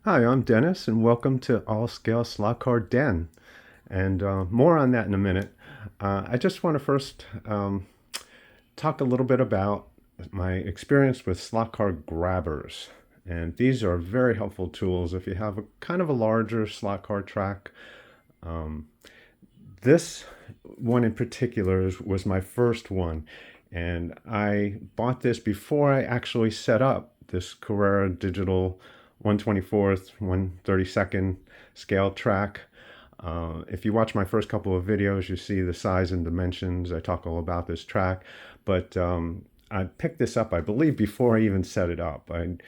Hi, I'm Dennis, and welcome to All Scale Slot Car Den. And more on that in a minute. I just want to first talk a little bit about my experience with slot car grabbers. And these are very helpful tools if you have a kind of a larger slot car track. This one in particular was my first one, and I bought this before I actually set up this Carrera Digital 1/24th, 1/32nd scale track. If you watch my first couple of videos, you see the size and dimensions. I talk all about this track, but I picked this up, I believe, before I even set it up. I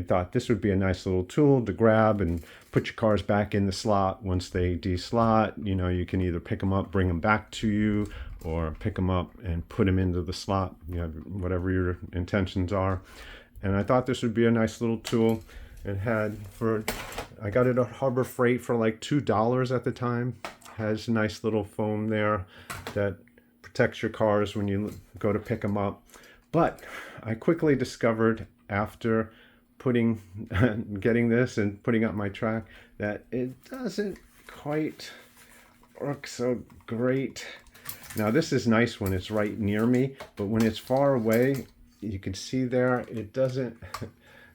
thought this would be a nice little tool to grab and put your cars back in the slot once they deslot. You know, you can either pick them up, bring them back to you, or pick them up and put them into the slot, you know, whatever your intentions are. And I thought this would be a nice little tool. I got it at Harbor Freight for like $2 at the time. Has a nice little foam there that protects your cars when you go to pick them up. But I quickly discovered after getting this and putting up my track that it doesn't quite work so great. Now this is nice when it's right near me, but when it's far away, you can see there, it doesn't.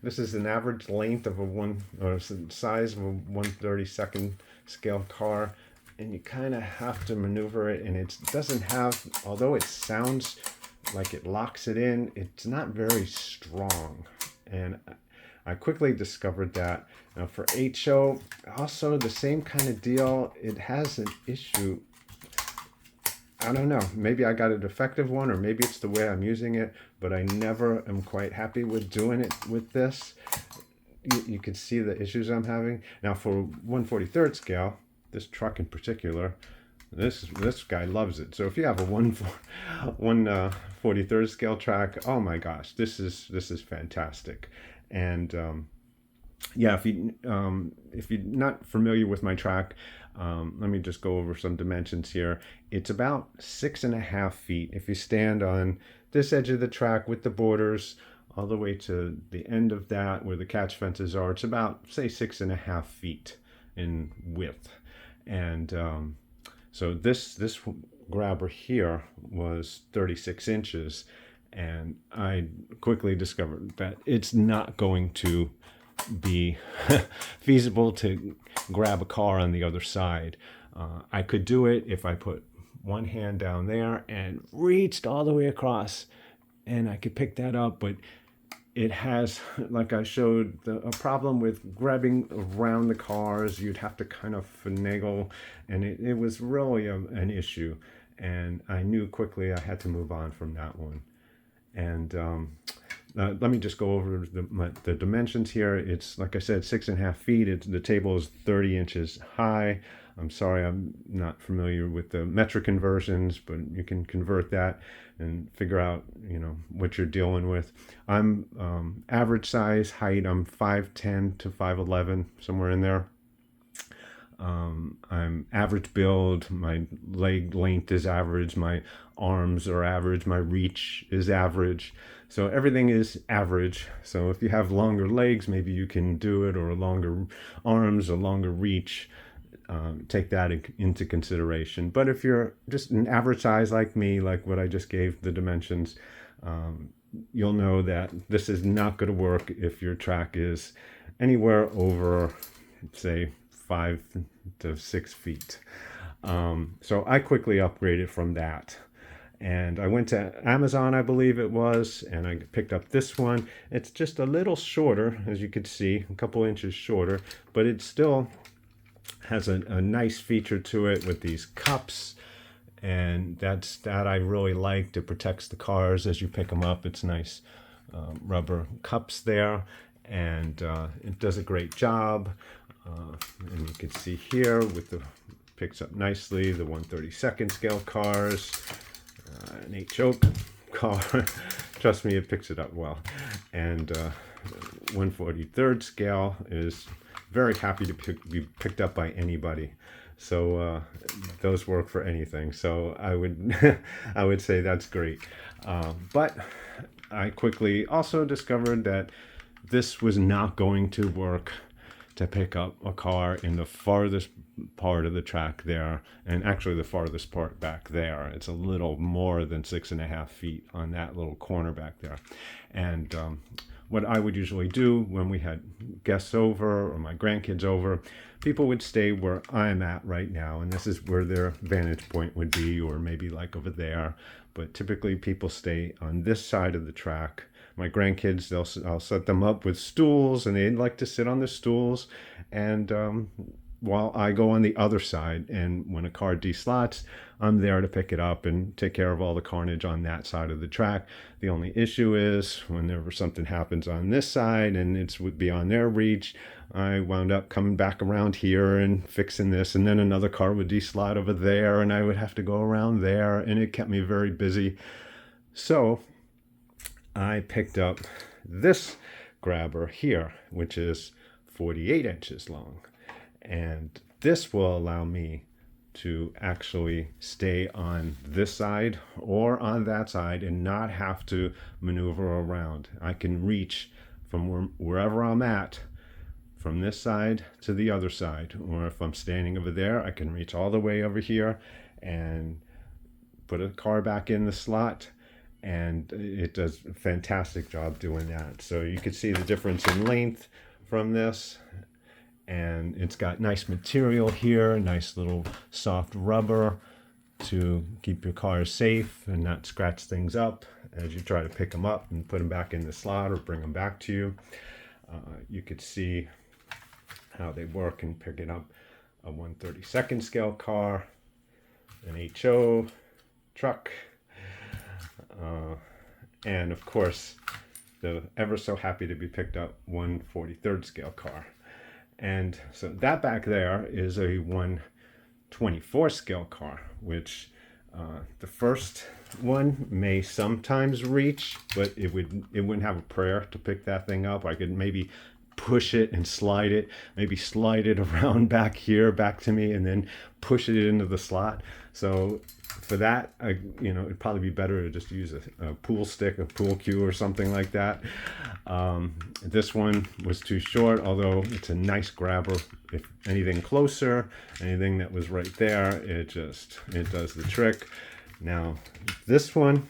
This is an average length of or size of a 1/32nd scale car, and you kind of have to maneuver it, and it doesn't have, although it sounds like it locks it in, it's not very strong. And I quickly discovered that. Now for HO, also the same kind of deal. It has an issue. I don't know, maybe I got a defective one, or maybe it's the way I'm using it, but I never am quite happy with doing it with this. You can see the issues I'm having. Now for 1/43rd scale, this truck in particular, this guy loves it. So if you have a 1/43rd scale track, oh my gosh, this is fantastic. And yeah, if you're not familiar with my track, let me just go over some dimensions here. It's about 6.5 feet. If you stand on this edge of the track with the borders all the way to the end of that where the catch fences are, it's about, say, 6.5 feet in width. And so this grabber here was 36 inches. And I quickly discovered that it's not going to be feasible to grab a car on the other side. I could do it if I put one hand down there and reached all the way across, and I could pick that up, but it has, like I showed, a problem with grabbing around the cars. You'd have to kind of finagle, and it was really an issue. And I knew quickly I had to move on from that one. And let me just go over the dimensions here. It's, like I said, 6.5 feet. The table is 30 inches high. I'm sorry, I'm not familiar with the metric conversions, but you can convert that and figure out, you know, what you're dealing with. I'm average size height. I'm 5'10" to 5'11", somewhere in there. I'm average build. My leg length is average. My arms are average. My reach is average. So everything is average. So if you have longer legs, maybe you can do it, or longer arms, or longer reach. Take that into consideration. But if you're just an average size like me, like what I just gave the dimensions, you'll know that this is not going to work if your track is anywhere over, say, 5 to 6 feet. So I quickly upgraded from that. And I went to Amazon, I believe it was, and I picked up this one. It's just a little shorter, as you can see, a couple inches shorter, but it still has a nice feature to it with these cups. And that I really liked. It protects the cars as you pick them up. It's nice rubber cups there, and it does a great job. And you can see here picks up nicely the 1/32nd scale cars, an HO car. Trust me, it picks it up well. And 1/43rd scale is very happy to be picked up by anybody. So those work for anything. So I would I would say that's great. But I quickly also discovered that this was not going to work to pick up a car in the farthest part of the track there, and actually the farthest part back there. It's a little more than 6.5 feet on that little corner back there. And what I would usually do when we had guests over or my grandkids over, people would stay where I'm at right now, and this is where their vantage point would be, or maybe like over there. But typically people stay on this side of the track. My grandkids, I'll set them up with stools, and they like to sit on the stools, and while I go on the other side, and when a car deslots, I'm there to pick it up and take care of all the carnage on that side of the track. The only issue is whenever something happens on this side and it's beyond their reach, I wound up coming back around here and fixing this, and then another car would deslot over there, and I would have to go around there, and it kept me very busy. So I picked up this grabber here, which is 48 inches long. And this will allow me to actually stay on this side or on that side and not have to maneuver around. I can reach from wherever I'm at, from this side to the other side. Or if I'm standing over there, I can reach all the way over here and put a car back in the slot. And it does a fantastic job doing that. So you can see the difference in length from this. And it's got nice material here, nice little soft rubber to keep your car safe and not scratch things up as you try to pick them up and put them back in the slot or bring them back to you. You could see how they work and pick it up. A 1/32 scale car, an HO truck, and of course the ever so happy to be picked up 1/43 scale car. And so that back there is a 1/24 scale car, which the first one may sometimes reach, but it wouldn't have a prayer to pick that thing up. I could maybe push it and slide it, maybe slide it around back here, back to me, and then push it into the slot. So for that, it'd probably be better to just use a pool stick, a pool cue or something like that. This one was too short, although it's a nice grabber. If anything closer, anything that was right there, it does the trick. Now, this one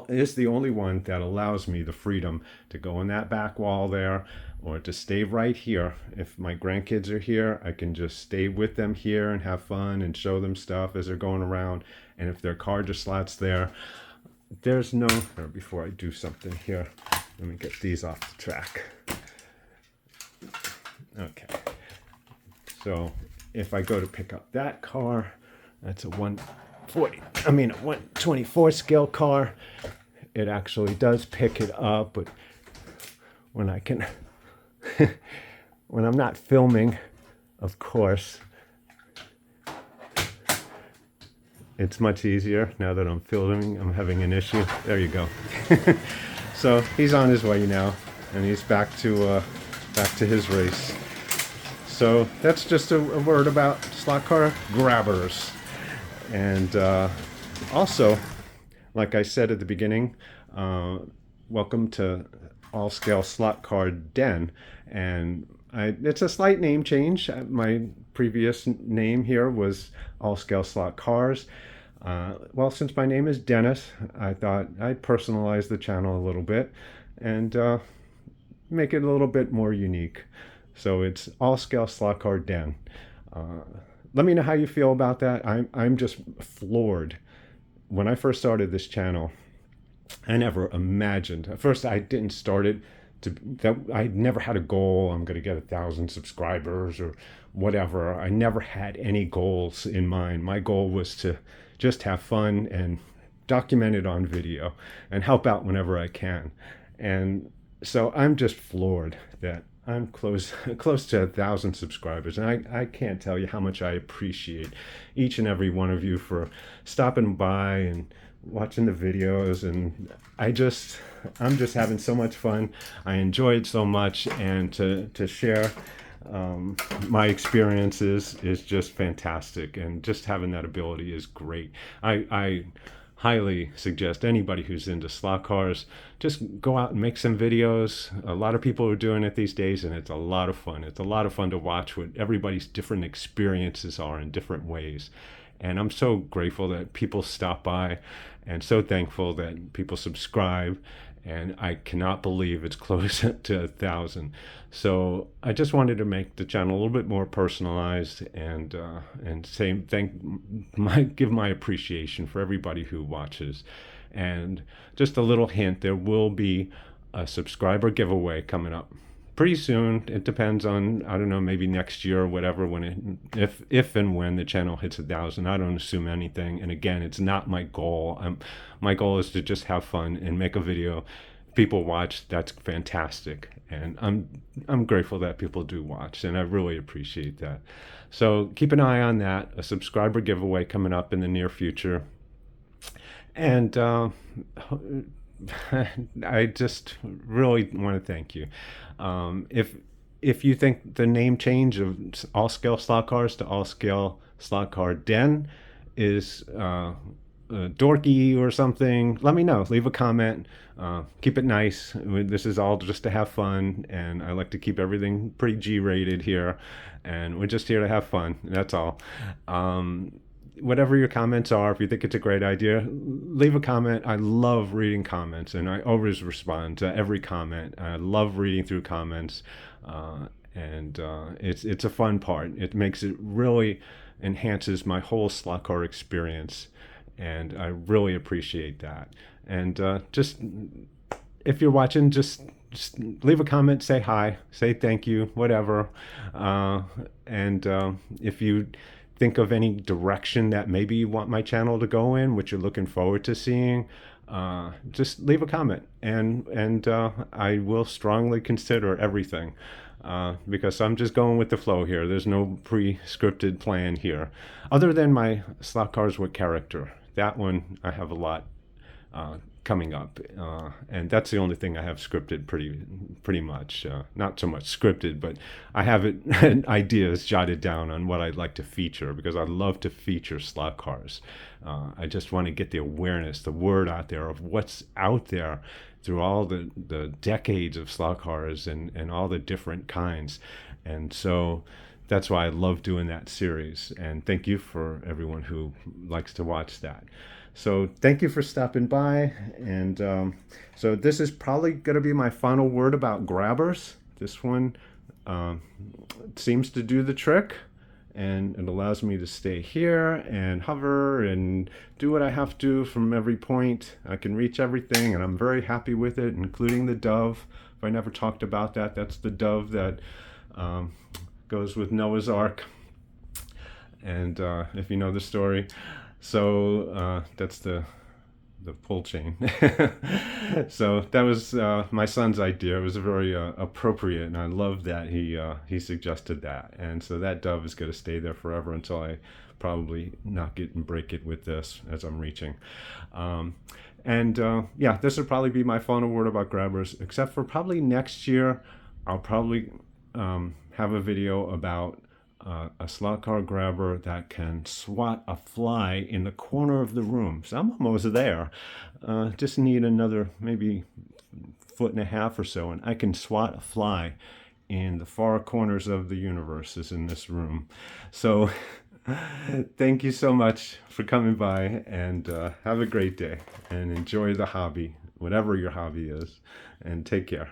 is the only one that allows me the freedom to go in that back wall there, or to stay right here. If my grandkids are here, I can just stay with them here and have fun and show them stuff as they're going around. And if their car just slots there, before I do something here, let me get these off the track. Okay. So if I go to pick up that car, that's a 1/24 scale car. It actually does pick it up, but when I'm not filming, of course, it's much easier. Now that I'm filming, I'm having an issue. There you go. So he's on his way now, and he's back to his race. So that's just a word about slot car grabbers. And also, like I said at the beginning, welcome to All Scale Slot Car Den. And it's a slight name change. My previous name here was All Scale Slot Cars. Well, since my name is Dennis, I thought I'd personalize the channel a little bit and make it a little bit more unique. So it's All Scale Slot Car Den. Let me know how you feel about that. I'm just floored. When I first started this channel, I never imagined. At first, I didn't start it I never had a goal. I'm going to get 1,000 subscribers or whatever. I never had any goals in mind. My goal was to just have fun and document it on video and help out whenever I can. And so I'm just floored that I'm close to 1,000 subscribers, and I can't tell you how much I appreciate each and every one of you for stopping by and watching the videos. And I'm just having so much fun. I enjoy it so much, and to share my experiences is just fantastic, and just having that ability is great. I highly suggest anybody who's into slot cars just go out and make some videos. A lot of people are doing it these days, and it's a lot of fun. It's a lot of fun to watch what everybody's different experiences are in different ways. And I'm so grateful that people stop by, and so thankful that people subscribe. And I cannot believe it's close to 1,000. So I just wanted to make the channel a little bit more personalized, and say give my appreciation for everybody who watches. And just a little hint: there will be a subscriber giveaway coming up pretty soon. It depends on, I don't know, maybe next year or whatever, when if and when the channel hits 1,000. I don't assume anything. And again, it's not my goal. My goal is to just have fun and make a video. People watch, that's fantastic, and I'm grateful that people do watch, and I really appreciate that. So keep an eye on that. A subscriber giveaway coming up in the near future. And I just really want to thank you. If you think the name change of All Scale Slot Cars to All Scale Slot Car Den is dorky or something, let me know. Leave a comment. Keep it nice. This is all just to have fun, and I like to keep everything pretty G-rated here, and we're just here to have fun. That's all. Whatever your comments are, if you think it's a great idea, leave a comment. I love reading comments, and I always respond to every comment. I love reading through comments, and it's a fun part. It makes it really enhances my whole slot car experience, and I really appreciate that. And just if you're watching, just leave a comment, say hi, say thank you, whatever. And if you think of any direction that maybe you want my channel to go in, which you're looking forward to seeing, just leave a comment, and I will strongly consider everything, because I'm just going with the flow here. There's no pre-scripted plan here, other than my slot cars with character. That one I have a lot coming up, and that's the only thing I have scripted pretty much. Not so much scripted, but I have ideas jotted down on what I'd like to feature, because I love to feature slot cars. I just want to get the awareness, the word out there of what's out there through all the decades of slot cars and all the different kinds. And so that's why I love doing that series. And thank you for everyone who likes to watch that. So thank you for stopping by. And so this is probably going to be my final word about grabbers. This one seems to do the trick, and it allows me to stay here and hover and do what I have to from every point. I can reach everything, and I'm very happy with it, including the dove. If I never talked about that, that's the dove that goes with Noah's Ark. And if you know the story. So that's the pull chain. So that was my son's idea. It was very appropriate, and I love that he suggested that. And so that dove is going to stay there forever until I probably knock it and break it with this as I'm reaching. Yeah, this would probably be my final word about grabbers, except for probably next year I'll probably have a video about a slot car grabber that can swat a fly in the corner of the room. So I'm almost there. Just need another maybe 1.5 feet or so, and I can swat a fly in the far corners of the universe is in this room. So thank you so much for coming by, and have a great day, and enjoy the hobby, whatever your hobby is, and take care.